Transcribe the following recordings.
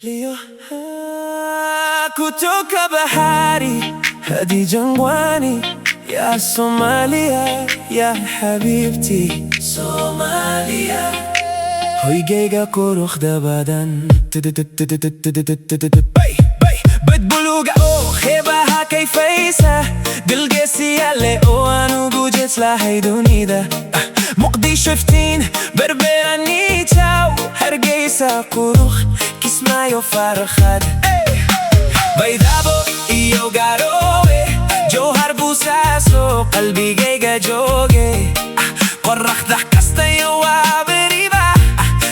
Leo kutoka bahari hadi jangwani, ya Somalia, ya habibti Somalia. Hoygayga quruxda badan بتبلوغ خيبها كيفيسة دلقسي اللي أنا وجوجت لاهي دونيدا مقديشو فتين بربيرا نيتاو هرقيسة قروخ كسمايو فارخاد بيضابو إيو قاروي جوهر بوساسو قلبي جيجا جوجي قرخ ضحكستا يوابريبا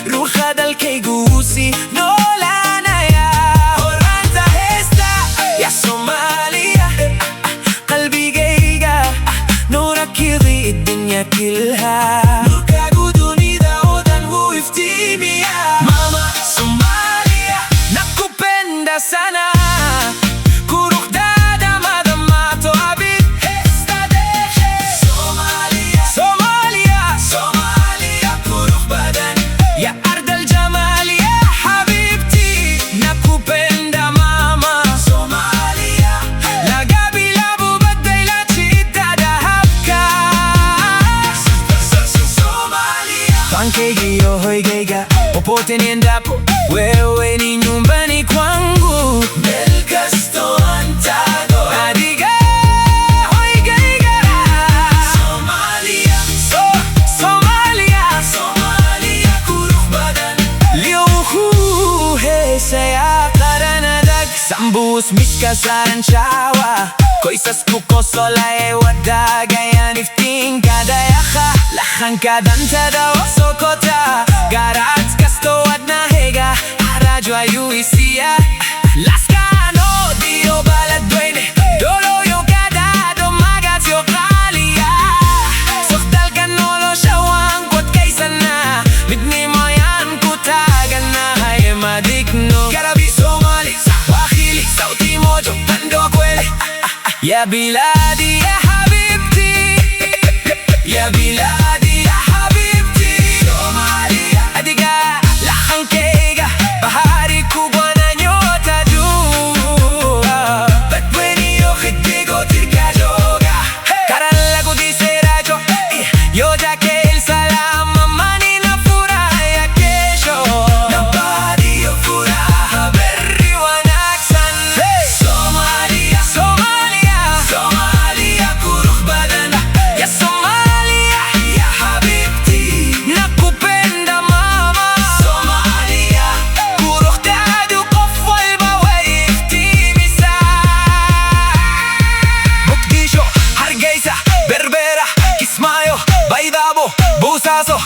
روخا دالكي قوسي نولانا يا هورانتا هيستا يا صوماليا قلبي جيجا نورك يضيء الدنيا كلها نورك قدوني داودان ويفتيمي يا ماما صوماليا نكو بندا سنة Yo hoygayga popote niendapo, wewe ni nyumbani kwangu. Melkasto Antago adiga hoygayga Somalia, Somalia, Somalia qurux badan liyuhu heesaya qaranadak sambus mishka saran shawa koysas kukosolay wadagayan iftiin kadayakha lahan kadanta dawa sokota garat kasto adna hega arajo ayuisia laskano dio baladwene dolo yo kadado magat yo qalia soxdal kanolo shawan kot kaysana midni mayan kutagana hay madikno garabi somali sawahili sauti mojo tando kwele ya biladi ya habibti ya biladi ya habibti Somalia adiga lahankayga bahari kubwa na nyota jua batweni yo khitigo tirkajoga karalago diserajo yo jake el salam mani na furaha ya kesho na badi yo furaha berri wanaksan Somalia, Somalia, Somalia qurux badan ya Somalia ya habibti nakupenda mama Somalia qurux daadu qof walba way iftiimisa Muqdisho, Hargeysa, Berbera, Kismaayo, Baydhabo, Boosaaso